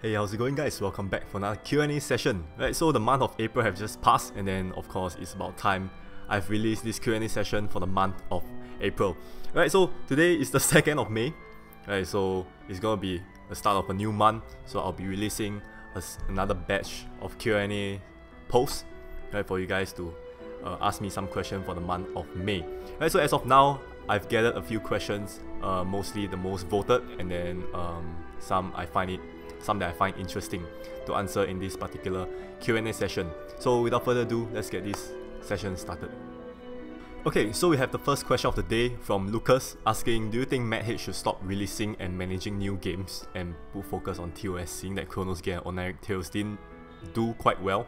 Hey, how's it going, guys? Welcome back for another Q&A session. Right, so the month of April have just passed, and then of course it's about time I've released this Q&A session for the month of April. Right, so today is the 2nd of May. Right, so it's gonna be the start of a new month. So I'll be releasing another batch of Q&A posts, right, for you guys to ask me some questions for the month of May. Right, so as of now, I've gathered a few questions, mostly the most voted, and then some that I find interesting to answer in this particular Q&A session. So without further ado, let's get this session started. Okay, so we have the first question of the day from Lucas asking, do you think Madhead should stop releasing and managing new games and put focus on TOS, seeing that Chronos Gate and Oniric Tales didn't do quite well?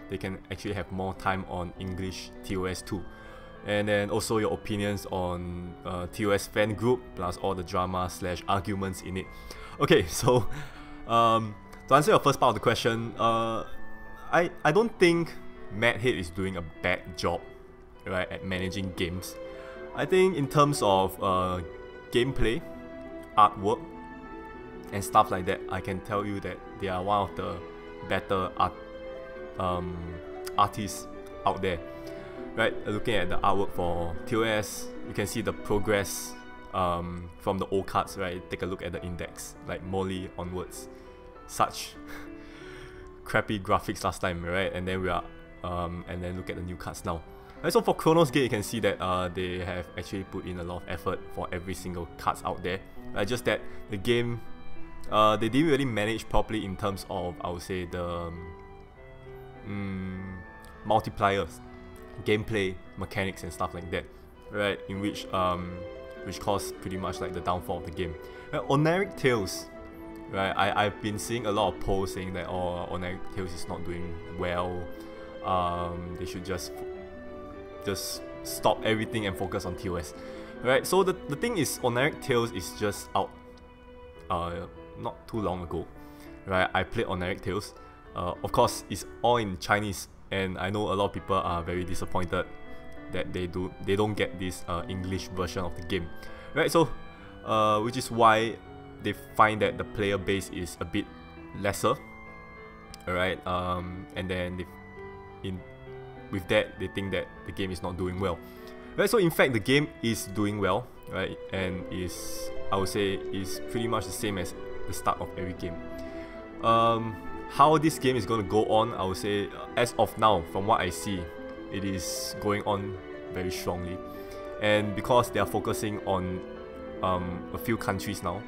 They can actually have more time on English TOS too. And then also your opinions on TOS fan group plus all the drama / arguments in it. Okay, so to answer your first part of the question, I don't think Madhead is doing a bad job, right, at managing games. I think in terms of gameplay, artwork, and stuff like that, I can tell you that they are one of the better artists out there. Right, looking at the artwork for TOS, you can see the progress from the old cards, right? Take a look at the index, like Molly onwards. Such crappy graphics last time, right? And then and then look at the new cards now. Right, so for Chronos Gate, you can see that they have actually put in a lot of effort for every single cards out there. Just that the game, they didn't really manage properly in terms of, I would say, the multipliers, gameplay mechanics and stuff like that, right? In which caused pretty much like the downfall of the game. Oniric Tales, right? I've been seeing a lot of posts saying that Oniric Tales is not doing well. They should just stop everything and focus on TOS. Right? So the thing is, Oniric Tales is just out not too long ago. Right? I played Oniric Tales. Of course, it's all in Chinese, and I know a lot of people are very disappointed that they don't get this English version of the game. Right? So which is why they find that the player base is a bit lesser, alright, and then with that they think that the game is not doing well, right? So in fact the game is doing well, right, and I would say is pretty much the same as the start of every game. How this game is going to go on, I would say, as of now, from what I see, it is going on very strongly, and because they are focusing on a few countries now,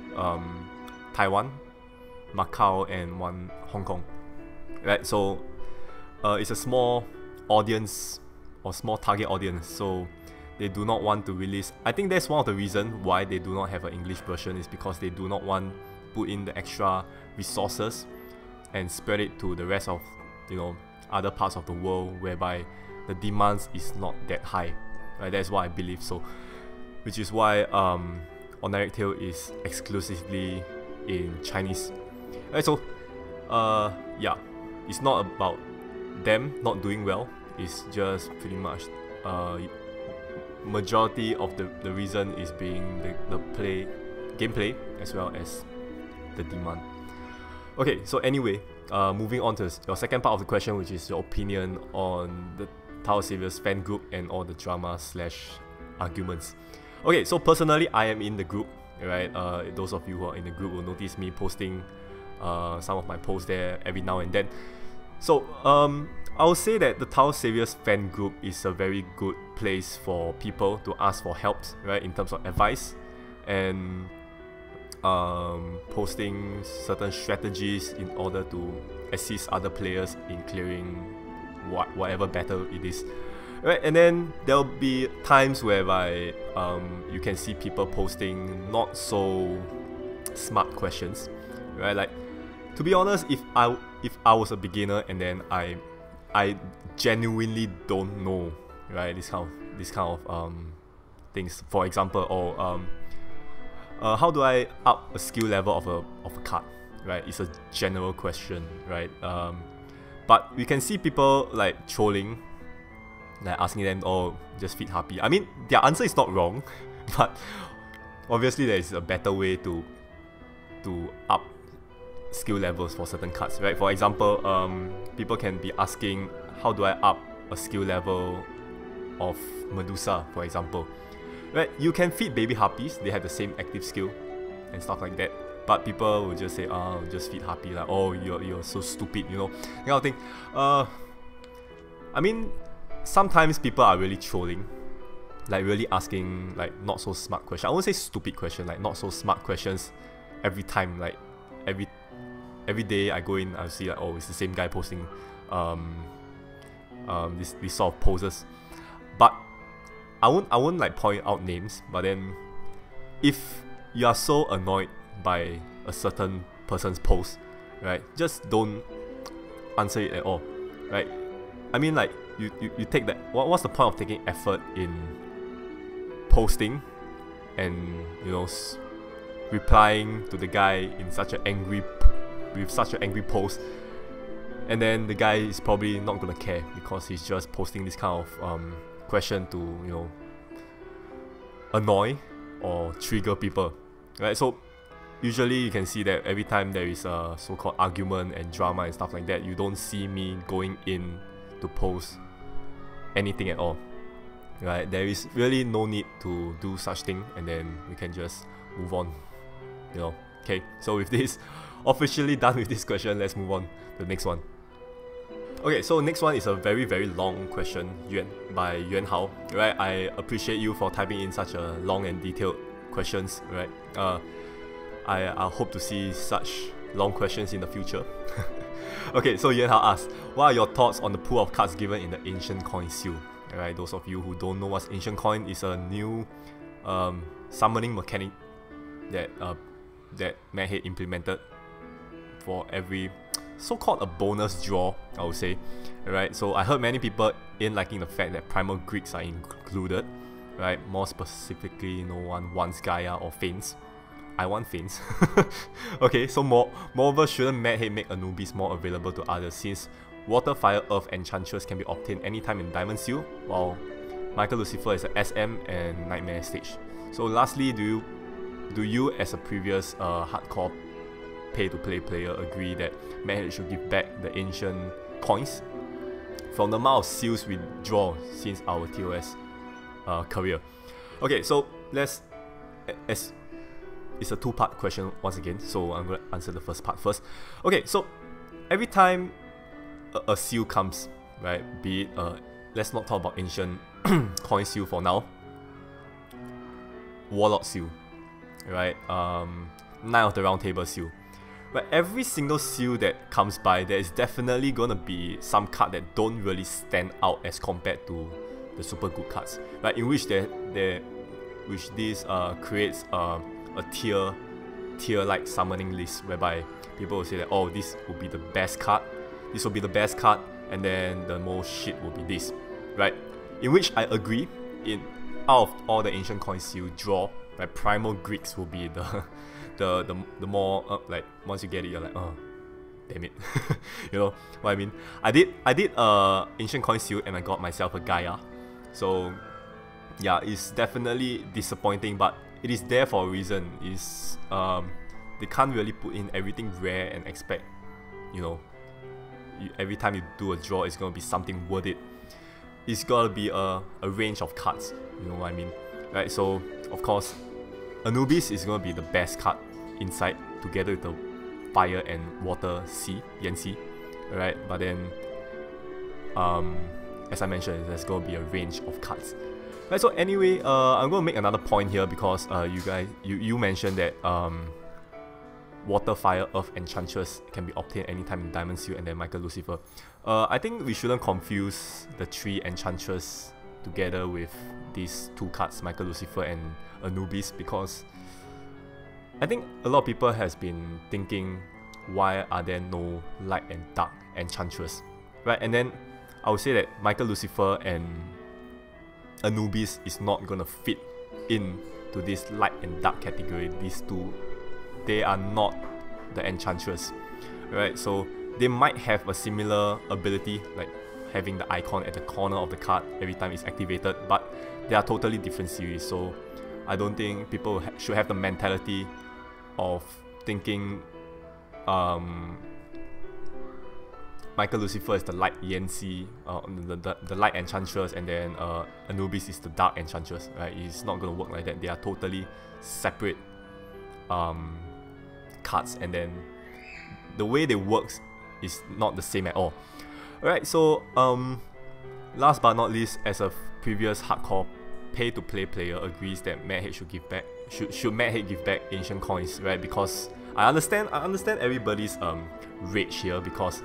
Taiwan, Macau, and one Hong Kong, right? So it's a small audience or small target audience, so they do not want to release. I think that's one of the reasons why they do not have an English version, is because they do not want to put in the extra resources and spread it to the rest of, other parts of the world whereby the demands is not that high, right? That's what I believe. So which is why Oniric Tale is exclusively in Chinese. Right, so yeah, it's not about them not doing well. It's just pretty much majority of the reason is being the gameplay as well as the demand. Okay, so anyway, moving on to your second part of the question, which is your opinion on the Tower Saviors fan group and all the drama / arguments. Okay, so personally, I am in the group, right? Those of you who are in the group will notice me posting some of my posts there every now and then. So I would say that the Tower Saviors fan group is a very good place for people to ask for help, right, in terms of advice and posting certain strategies in order to assist other players in clearing whatever battle it is. Right, and then there'll be times whereby you can see people posting not so smart questions, right? Like, to be honest, if I was a beginner and then I genuinely don't know, right, this kind of things. For example, how do I up a skill level of a card, right? It's a general question, right? But we can see people like trolling, like asking them, oh, just feed Harpy. I mean, their answer is not wrong, But obviously there is a better way to up skill levels for certain cards, right? For example, people can be asking, how do I up a skill level of Medusa, for example? Right, you can feed baby harpies, they have the same active skill and stuff like that. But people will just say, oh, just feed harpy, like, oh, you're so stupid, you know, that kind of thing. I mean, sometimes people are really trolling, like really asking like not so smart questions. I won't say stupid question, like not so smart questions every time. Like every day I go in, I'll see like, oh, it's the same guy posting this sort of poses. But I won't like point out names, but then if you are so annoyed by a certain person's post, right, just don't answer it at all, right? I mean, like, you take that, what's the point of taking effort in posting and, you know, replying to the guy in such an angry post, and then the guy is probably not gonna care because he's just posting this kind of question to, you know, annoy or trigger people, right? So usually you can see that every time there is a so-called argument and drama and stuff like that, you don't see me going in to post anything at all, right? There is really no need to do such thing, and then we can just move on, you know. Okay, so with this officially done with this question, let's move on to the next one. Okay, so next one is a very long question by Yuan Hao, right? I appreciate you for typing in such a long and detailed questions, right? I hope to see such long questions in the future. Okay, so Yuan Hao asks, what are your thoughts on the pool of cards given in the Ancient Coin seal? Alright, those of you who don't know what's Ancient Coin, is a new summoning mechanic that Madhead implemented for every so-called a bonus draw, I would say. Alright, so I heard many people in liking the fact that Primal Greeks are included, right? More specifically, no one wants Gaia or Fanes. I want Fanes. Okay, so moreover, shouldn't Madhead make Anubis more available to others, since Water, Fire, Earth Enchantress can be obtained anytime in Diamond Seal, while Michael Lucifer is a SM and Nightmare stage. So lastly, do you as a previous hardcore pay-to-play player agree that Madhead should give back the ancient coins from the amount of seals we draw since our TOS career? Okay, so it's a two-part question once again, so I'm going to answer the first part first. Okay, so every time a seal comes, right, be it, let's not talk about ancient coin seal for now, Warlord seal, right, Knight of the Round Table seal, but every single seal that comes by, there is definitely gonna be some card that don't really stand out as compared to the super good cards, right, in which this creates a tier like summoning list, whereby people will say that, oh, this will be the best card, this will be the best card, and then the most shit will be this, right? In which I agree, out of all the ancient coin seal draw, right, Primal Greeks will be the more like, once you get it, you're like, oh, damn it. You know what I mean? I did ancient coin seal and I got myself a Gaia, so yeah, it's definitely disappointing, but it is there for a reason. Is they can't really put in everything rare and expect, you know, every time you do a draw, it's gonna be something worth it. It's gotta be a range of cards, you know what I mean, right? So of course, Anubis is gonna be the best card inside, together with the Fire and Water Sea, Yan Sea, right? But then, as I mentioned, there's gonna be a range of cards. Right, so anyway, I'm going to make another point here, because you mentioned that Water, Fire, Earth Enchantress can be obtained anytime in Diamond Seal and then Michael Lucifer. I think we shouldn't confuse the three Enchantress together with these two cards, Michael Lucifer and Anubis, because I think a lot of people has been thinking, why are there no Light and Dark Enchantress, right? And then I would say that Michael Lucifer and Anubis is not gonna fit in to this light and dark category. These two, they are not the Enchantress, right? So they might have a similar ability, like having the icon at the corner of the card every time it's activated, but they are totally different series. So I don't think people should have the mentality of thinking Michael Lucifer is the light Yancy, the light enchantress, and then Anubis is the dark enchantress, right? It's not gonna work like that. They are totally separate cards, and then the way they work is not the same at all. Alright, so last but not least, as a previous hardcore pay-to-play player agrees that Madhead should give back, should Madhead give back ancient coins, right? Because I understand everybody's rage here, because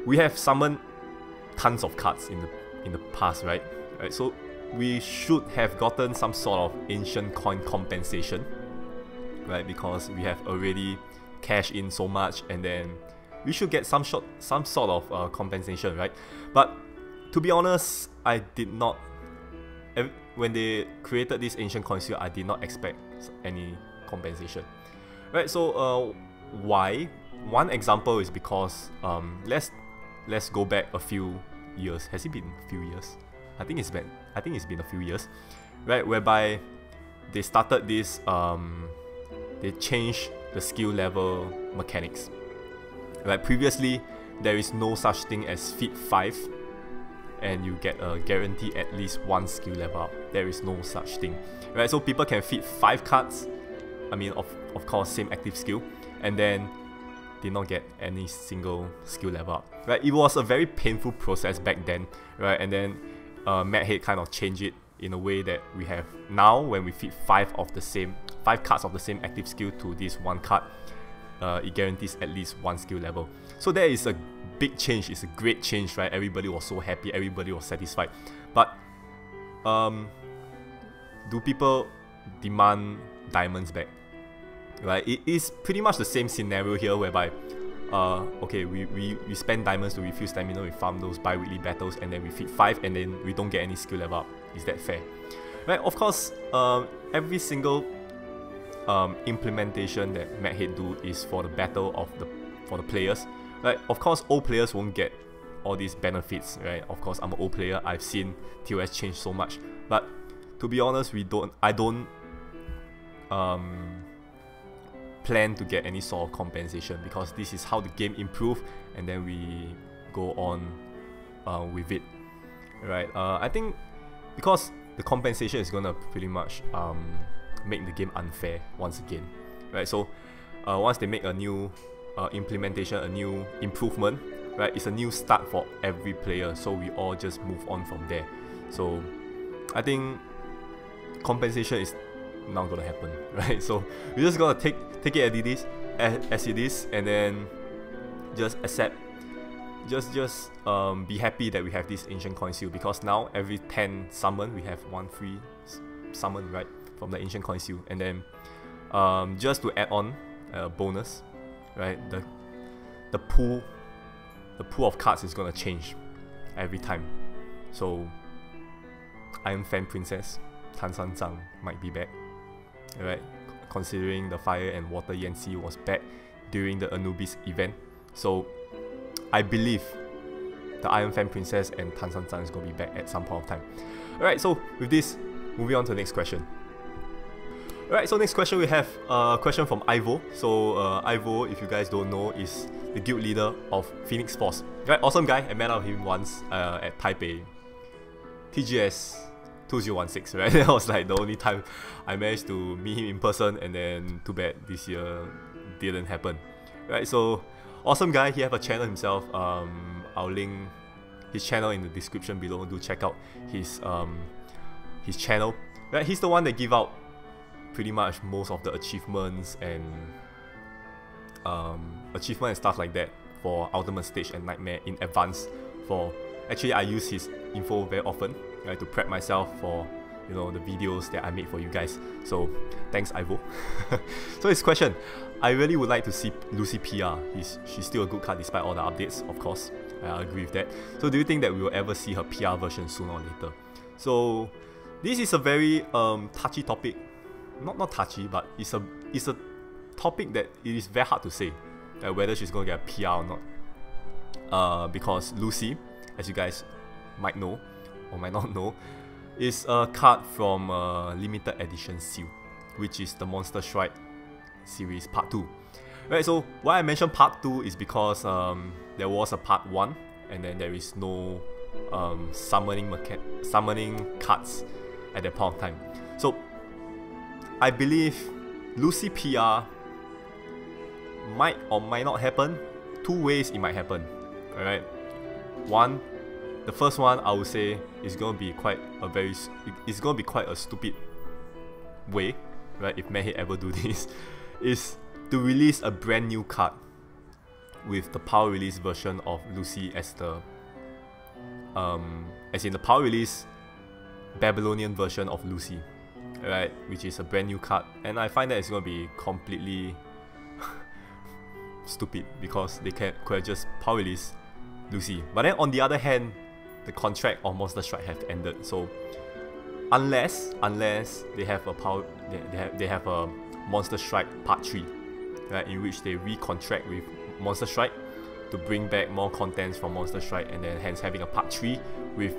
we have summoned tons of cards in the past, right? So we should have gotten some sort of ancient coin compensation, right? Because we have already cashed in so much, and then we should get some sort of compensation, right? But to be honest, I did not. When they created this ancient coin seal, I did not expect any compensation, right? So why? One example is because let's go back a few years. Has it been a few years? I think it's been a few years, right? Whereby they started this they changed the skill level mechanics. Right? Previously, there is no such thing as feat 5 and you get a guarantee at least 1 skill level up. There is no such thing, right? So people can feat 5 cards, I mean of course same active skill, and then did not get any single skill level up, right? It was a very painful process back then, right? And then Madhead kind of changed it in a way that we have now. When we feed 5 cards of the same active skill to this 1 card, it guarantees at least 1 skill level. So that is a big change. It's a great change, right? Everybody was so happy, everybody was satisfied. But do people demand diamonds back? Right? It is pretty much the same scenario here, whereby okay, we spend diamonds to refill stamina, we farm those bi-weekly battles, and then we feed 5 and then we don't get any skill level up. Is that fair? Right? Of course, every single implementation that Madhead do is for the battle for the players. Right? Of course, old players won't get all these benefits, right? Of course, I'm an old player, I've seen TOS change so much. But to be honest, I don't plan to get any sort of compensation, because this is how the game improve, and then we go on with it, right? I think because the compensation is gonna pretty much make the game unfair once again, right? So once they make a new implementation, a new improvement, right, it's a new start for every player, so we all just move on from there. So I think compensation is not gonna happen, right? So we're just gonna take it as it is, and then just accept, just be happy that we have this ancient coin seal, because now every 10 summon we have 1 free summon, right, from the ancient coin seal. And then just to add on a bonus, right, the pool of cards is gonna change every time. So Iron Fan Princess Tan San Zhang might be back, right? Considering the Fire and Water Yancy was back during the Anubis event. So I believe the Iron Fan Princess and Tan San Zhang is going to be back at some point of time. Alright, so with this, moving on to the next question. Alright, so next question, we have a question from Ivo. So Ivo, if you guys don't know, is the guild leader of Phoenix Force. Right, awesome guy. I met up with him once at Taipei TGS 2016, right? That was like the only time I managed to meet him in person, and then too bad this year didn't happen, right? So awesome guy. He have a channel himself. I'll link his channel in the description below. Do check out his channel, right? He's the one that give out pretty much most of the achievements and stuff like that for Ultimate Stage and Nightmare in advance. For actually, I use his info very often, right, to prep myself for, you know, the videos that I make for you guys. So thanks, Ivo. So his question: I really would like to see Lucy PR. She's still a good card despite all the updates, of course. I agree with that. So do you think that we will ever see her PR version sooner or later? So this is a very touchy topic. Not touchy, but it's a topic that it is very hard to say whether she's going to get a PR or not. Because Lucy, as you guys might know or might not know, is a card from limited edition seal, which is the Monster Strike series part 2. Right, so why I mentioned part 2 is because there was a part 1 and then there is no summoning cards at that point of time. So I believe Lucy PR might or might not happen. 2 ways it might happen. Alright. One, the first one I would say is gonna be quite a stupid way, right? If Madhead ever do this, is to release a brand new card with the power release version of Lucy as the as in the power release Babylonian version of Lucy, right? Which is a brand new card, and I find that it's gonna be completely stupid because they could have just power release Lucy. But then on the other hand, the contract of Monster Strike have ended. So unless they have a Monster Strike Part 3, right, in which they recontract with Monster Strike to bring back more contents from Monster Strike, and then hence having a Part 3 with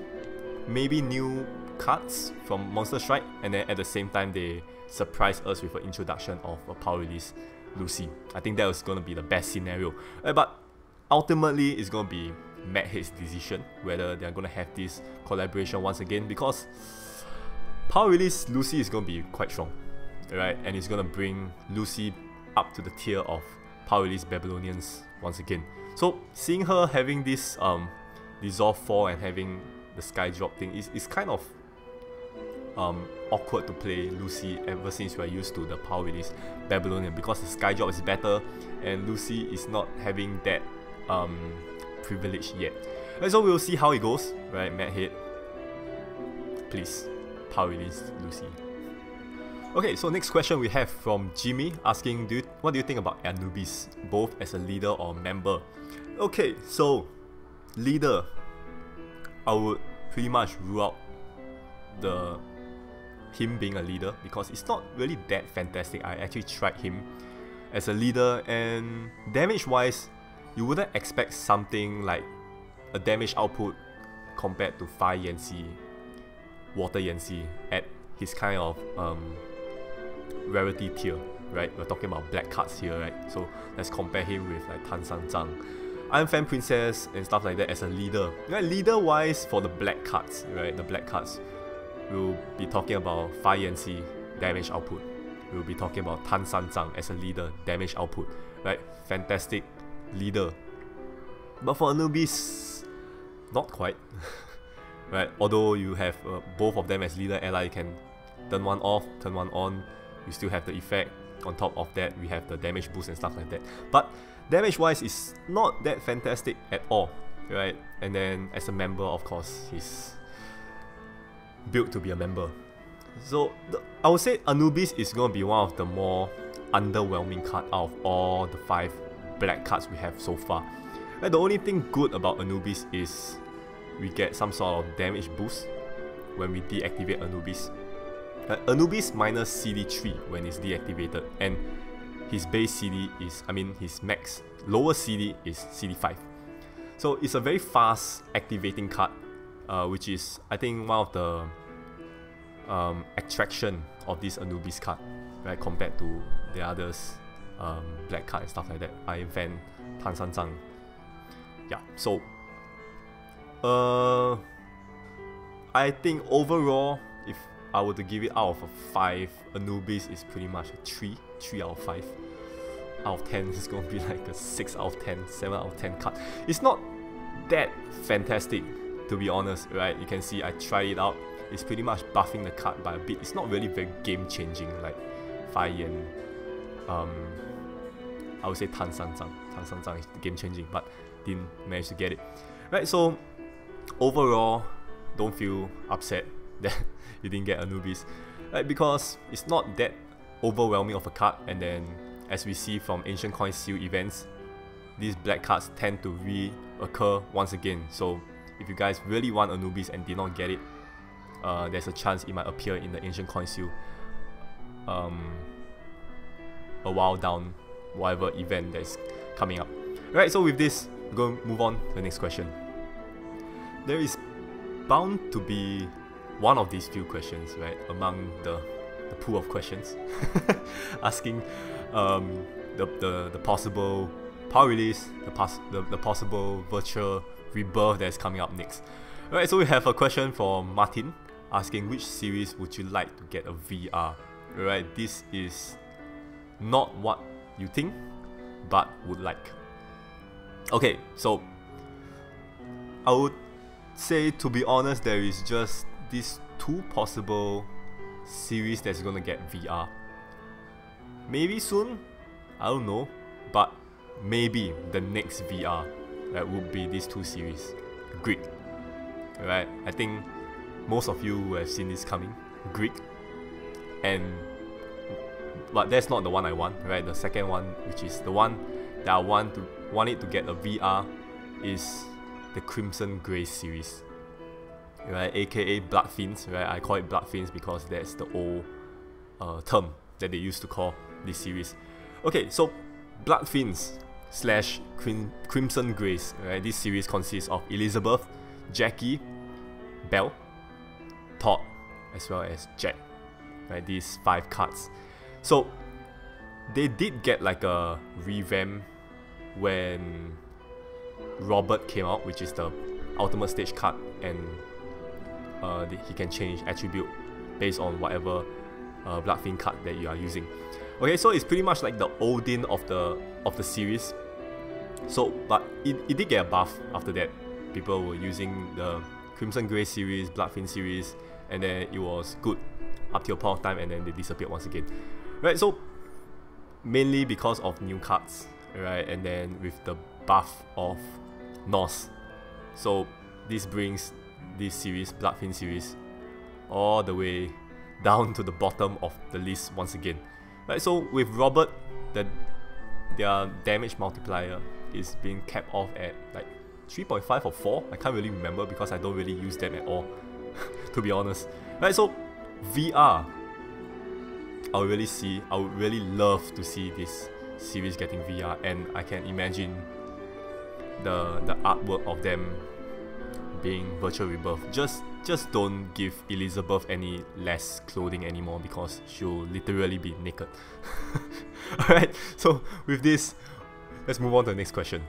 maybe new cards from Monster Strike, and then at the same time they surprise us with an introduction of a power release Lucy. I think that was going to be the best scenario. But ultimately it's going to be Madhead's decision whether they're going to have this collaboration once again, because power release Lucy is going to be quite strong, right? And it's going to bring Lucy up to the tier of power release Babylonians once again. So seeing her having this Dissolve 4 and having the Sky Drop thing is kind of awkward to play Lucy ever since we are used to the power release Babylonian, because the Sky Drop is better and Lucy is not having that privilege yet. And so we'll see how it goes, right? Madhead, please power release Lucy. Okay, so next question we have from Jimmy asking, what do you think about Anubis, both as a leader or member? Okay, so leader, I would pretty much rule out him being a leader because it's not really that fantastic. I actually tried him as a leader, and damage wise you wouldn't expect something like a damage output compared to Fire Yancy, Water Yancy at his kind of rarity tier, right? We're talking about black cards here, right? So let's compare him with like Tan San Zhang, Iron Fan Princess and stuff like that as a leader. Right? Leader wise for the black cards, right? The black cards, we'll be talking about Fire Yancy damage output. We'll be talking about Tan San Zhang as a leader, damage output, right? Fantastic leader. But for Anubis, not quite. Right? Although you have both of them as leader ally, you can turn one off, turn one on, you still have the effect. On top of that, we have the damage boost and stuff like that. But damage wise, is not that fantastic at all, right? And then as a member, of course, he's built to be a member. So I would say Anubis is going to be one of the more underwhelming cards out of all the 5 black cards we have so far. And the only thing good about Anubis is we get some sort of damage boost when we deactivate Anubis. Anubis minus CD3 when it's deactivated, and his base CD is, his max lower CD is CD5. So it's a very fast activating card, which is, I think, one of the attraction of this Anubis card, right, compared to the others, black card and stuff like that. Iron Fan, Tan San Zhang. Yeah, so I think overall, if I were to give it out of a 5, Anubis is pretty much a 3 out of 5. Out of 10 is going to be like a 6 out of 10, 7 out of 10 card. It's not that fantastic, to be honest, right? You can see I tried it out. It's pretty much buffing the card by a bit. It's not really very game changing like Fire Yan. I would say Tan San Zhang. Tan San Zhang is game changing, but didn't manage to get it. Right, so overall, don't feel upset that you didn't get Anubis, right? Because it's not that overwhelming of a card, and then as we see from Ancient Coin Seal events, these black cards tend to reoccur once again. So if you guys really want Anubis and did not get it, there's a chance it might appear in the Ancient Coin Seal a while down whatever event that's coming up. Right, so with this, we're going to move on to the next question. There is bound to be one of these few questions, right, among the pool of questions, asking the possible power release, the possible virtual rebirth that's coming up next. Alright, so we have a question from Martin asking which series would you like to get a VR. Alright, this is not what you think, but would like. Okay, so I would say, to be honest, there is just these two possible series that's gonna get VR. Maybe soon, I don't know, but maybe the next VR that would be these two series. Greek, right? I think most of you have seen this coming. Greek, but that's not the one I want, right? The second one, which is the one that I want it to get a VR, is the Crimson Grace series, right? AKA Blood Fiends, right? I call it Blood Fiends because that's the old term that they used to call this series. Okay, so Blood Fiends slash Crimson Grace, right? This series consists of Elizabeth, Jackie, Belle, Todd, as well as Jack, right? These 5 cards. So they did get like a revamp when Robert came out, which is the ultimate stage card, and he can change attribute based on whatever Bloodfiend card that you are using. Okay, so it's pretty much like the Odin of the series. So, but it did get a buff after that. People were using the Crimson Grey series, Bloodfiend series, and then it was good up till a point of time, and then they disappeared once again. Right, so mainly because of new cards, right, and then with the buff of Norse. So this brings this series, Bloodfiend series, all the way down to the bottom of the list once again. Right, so with Robert, their damage multiplier is being capped off at like 3.5 or 4. I can't really remember because I don't really use them at all, to be honest. Right, so VR, I would really love to see this series getting VR, and I can imagine the artwork of them being virtual rebirth. Just don't give Elizabeth any less clothing anymore, because she'll literally be naked. Alright, so with this, let's move on to the next question.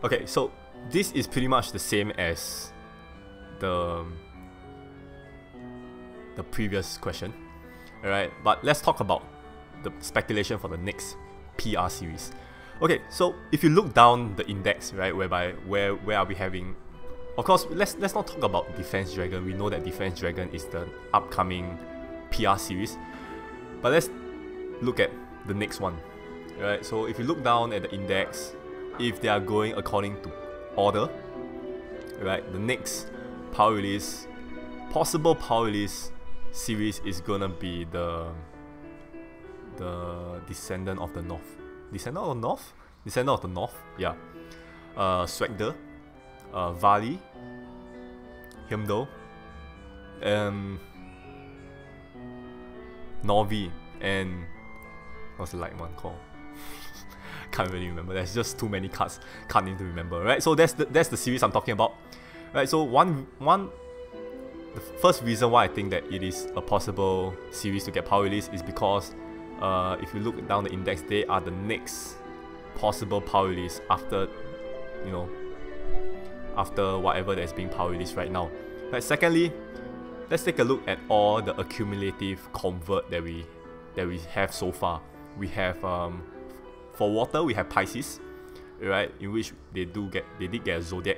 Okay, so this is pretty much the same as the previous question. Alright, but let's talk about the speculation for the next PR series. Okay, so if you look down the index, right, whereby where are we having, of course, let's not talk about Defense Dragon. We know that Defense Dragon is the upcoming PR series, but let's look at the next one. Right, so if you look down at the index, if they are going according to order, right, the next power release, possible power release series is gonna be the Descendant of the North. Descendant of the North? Descendant of the North, yeah. Swagder, Vali, Himdall, Novi, and what's the light one called? Can't really remember. There's just too many cards. Can't even remember. Right. So that's the series I'm talking about. Right. So the first reason why I think that it is a possible series to get power release is because if you look down the index, they are the next possible power release after, you know, after whatever that's being power released right now. Right. Secondly, let's take a look at all the accumulative convert that we have so far. We have for water, we have Pisces, right, in which they did get a Zodiac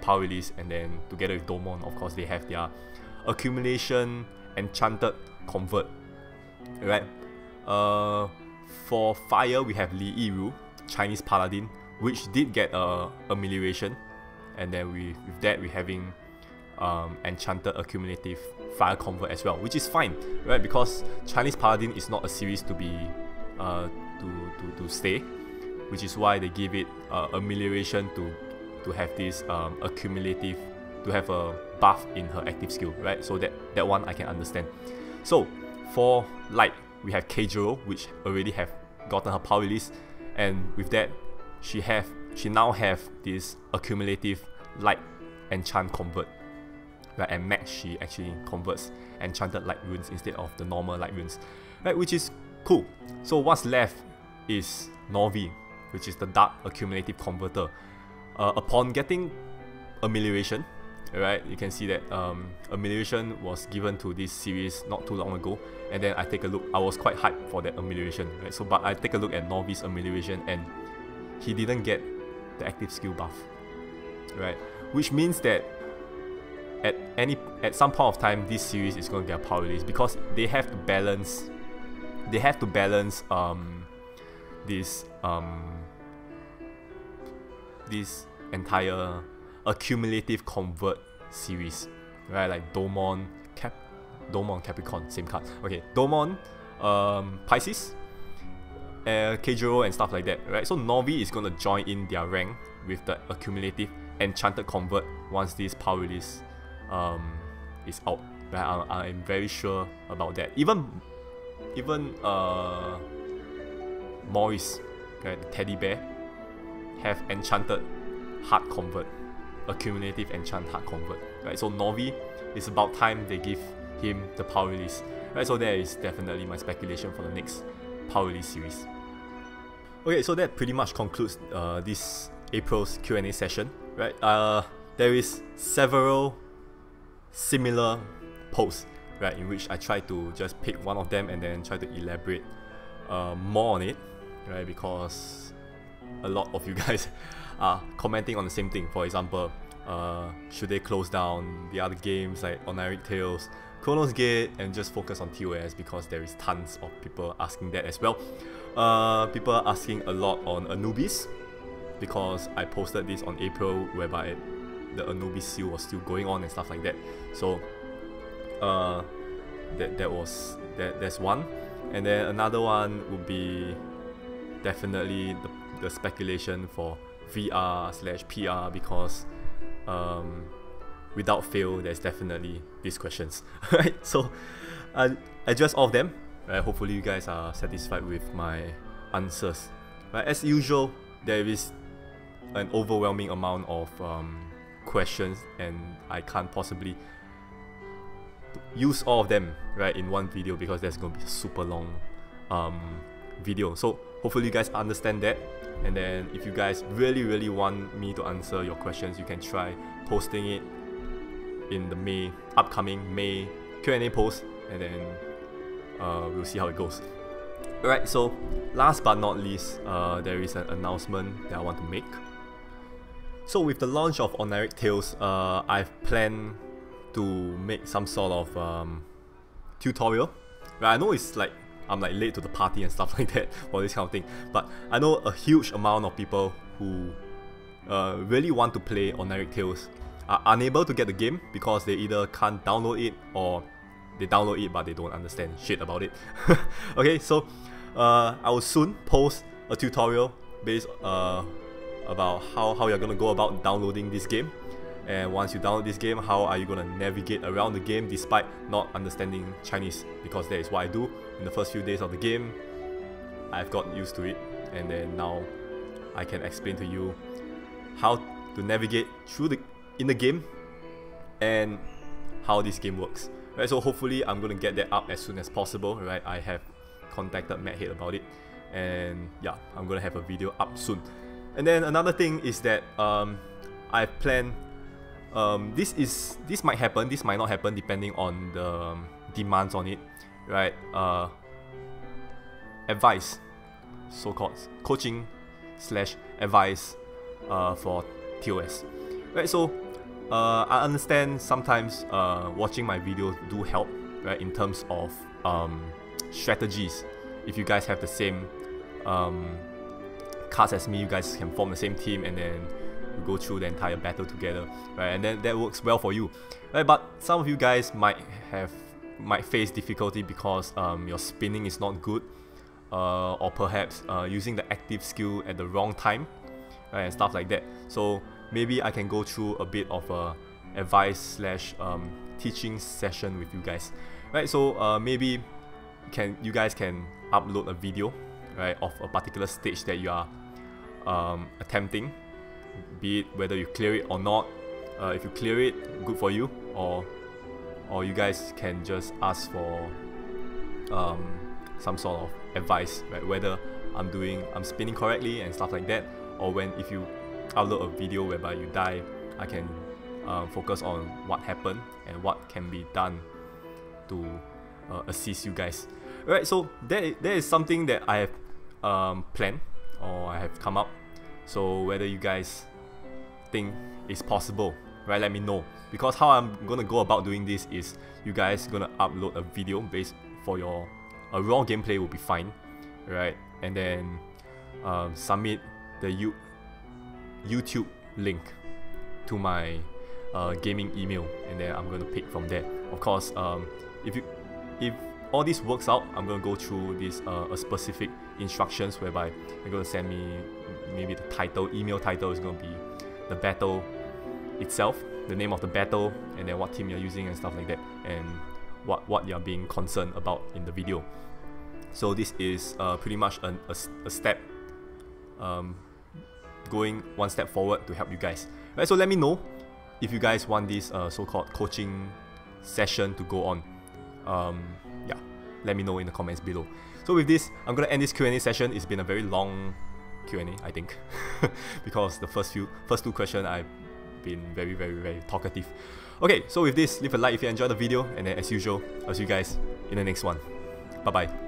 power release, and then together with Domon, of course, they have their accumulation enchanted convert, right. For fire, we have Li Yiru, Chinese Paladin, which did get amelioration, and then with that we're having enchanted accumulative fire convert as well, which is fine, right, because Chinese Paladin is not a series to be to stay, which is why they give it amelioration to have this accumulative, to have a buff in her active skill, right? So that one I can understand. So for light, we have Keijiro, which already have gotten her power release, and with that she now have this accumulative light enchant convert, right? And max she actually converts enchanted light runes instead of the normal light runes, right? Which is cool. So what's left is Novi, which is the dark accumulative converter. Upon getting amelioration, right, you can see that amelioration was given to this series not too long ago, and then I take a look. I was quite hyped for that amelioration, right? So but I take a look at Novi's amelioration, and he didn't get the active skill buff, right? Which means that at some point of time this series is going to get a power release, because they have to balance this entire accumulative convert series, right? Like Domon, Capricorn, same card. Okay, Domon, Pisces, Kejiro and stuff like that, right? So Novi is gonna join in their rank with the accumulative enchanted convert once this power release is out. Right? I'm very sure about that. Even Maurice, right, the teddy bear, have enchanted heart convert, accumulative enchant heart convert, right? So Novi, it's about time they give him the power release, right? So that is definitely my speculation for the next power release series. Okay, so that pretty much concludes this April's Q&A session, right? There is several similar posts, right, in which I try to just pick one of them and then try to elaborate more on it, right? Because a lot of you guys are commenting on the same thing. For example, should they close down the other games like Oniric Tales, Chronos Gate, and just focus on TOS, because there is tons of people asking that as well. People are asking a lot on Anubis, because I posted this on April whereby the Anubis seal was still going on and stuff like that. So that's one. And then another one would be definitely the speculation for VR/PR, because without fail there's definitely these questions. Right? So I address all of them, right? Hopefully you guys are satisfied with my answers, right? As usual, there is an overwhelming amount of questions, and I can't possibly use all of them, right, in one video, because that's going to be a super long video. So hopefully you guys understand that. And then if you guys really want me to answer your questions, you can try posting it in the upcoming May Q&A post, and then we'll see how it goes. Alright, so last but not least, there is an announcement that I want to make. So with the launch of Oniric Tales, I've planned to make some sort of tutorial. Right, I know it's like I'm like late to the party and stuff like that for this kind of thing, but I know a huge amount of people who really want to play Oniric Tales are unable to get the game because they either can't download it, or they download it but they don't understand shit about it. Okay, so I will soon post a tutorial based about how you're gonna go about downloading this game. And once you download this game, how are you gonna navigate around the game despite not understanding Chinese? Because that is what I do. In the first few days of the game, I've gotten used to it, and then now I can explain to you how to navigate in the game and how this game works. Right, so hopefully I'm gonna get that up as soon as possible. Right, I have contacted Madhead about it, and yeah, I'm gonna have a video up soon. And then another thing is that I've planned. This might happen, this might not happen, depending on the demands on it, right? Advice, so-called coaching / advice for TOS, right? So I understand sometimes watching my videos do help, right, in terms of strategies. If you guys have the same cards as me, you guys can form the same team, and then we go through the entire battle together, right? And then that works well for you, right? But some of you guys might face difficulty because your spinning is not good, or perhaps using the active skill at the wrong time, right, and stuff like that. So maybe I can go through a bit of a advice / teaching session with you guys, right? So maybe you guys can upload a video, right, of a particular stage that you are attempting, be it whether you clear it or not, If you clear it, good for you, or you guys can just ask for some sort of advice, right? Whether I'm spinning correctly and stuff like that, or if you upload a video whereby you die, I can focus on what happened and what can be done to assist you guys. Alright, so that is something that I have planned, or I have come up. So whether you guys think it's possible, right, let me know. Because how I'm gonna go about doing this is, you guys gonna upload a video based for your raw gameplay will be fine, right? And then submit the YouTube link to my gaming email, and then I'm gonna pick from there. Of course, if all this works out, I'm gonna go through this a specific instructions whereby you're gonna send me maybe the email title is gonna be the battle itself, the name of the battle, and then what team you're using and stuff like that, and what you're being concerned about in the video. So this is pretty much a step, going one step forward to help you guys. Right, so let me know if you guys want this so-called coaching session to go on. Yeah, let me know in the comments below. So with this, I'm gonna end this Q&A session. It's been a very long Q&A, I think, because the first two questions I've been very, very, very talkative. Okay, so with this, leave a like if you enjoyed the video, and then as usual, I'll see you guys in the next one. Bye bye.